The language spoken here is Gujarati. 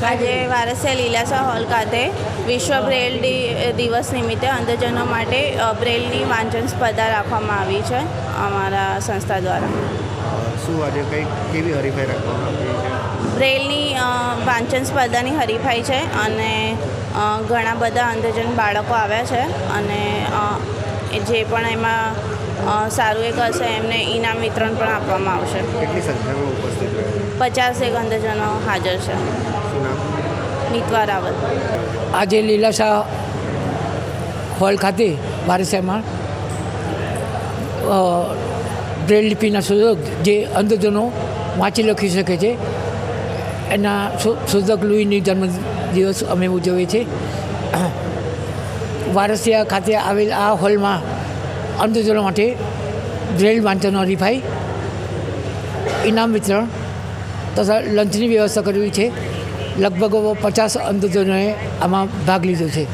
આજે વારસિયા લીલાશા હોલ ખાતે વિશ્વ બ્રેલ દિવસ નિમિત્તે અંધજનો માટે બ્રેલની વાંચન સ્પર્ધા રાખવામાં આવી છે અમારા સંસ્થા દ્વારા. શું આજે કેવી હરીફાઈ રાખવામાં આવી છે? બ્રેલની વાંચન સ્પર્ધાની હરીફાઈ છે અને ઘણા બધા અંધજન બાળકો આવ્યા છે અને જે પણ એમાં સારું એક હશે એમને ઇનામ વિતરણ પણ આપવામાં આવશે. કેટલી સંખ્યામાં ઉપસ્થિત રહ્યા? 50 અંધજનો હાજર છે. શું નામ? નીતવા રાવલ. આજે લીલાશા હોલ ખાતે વારસિયામાં બ્રેલ લિપિના શોધક જે અંધજનો વાંચી લખી શકે છે એના શોધક લુઈની જન્મદિવસ અમે ઉજવીએ છીએ. વારસિયા ખાતે આવેલ આ હોલમાં અંધજનો માટે બ્રેલ વાંચન હરીફાઈ, ઇનામ વિતરણ તથા લંચની વ્યવસ્થા કરવી છે. લગભગ 50 અંધજનોએ આમાં ભાગ લીધો છે.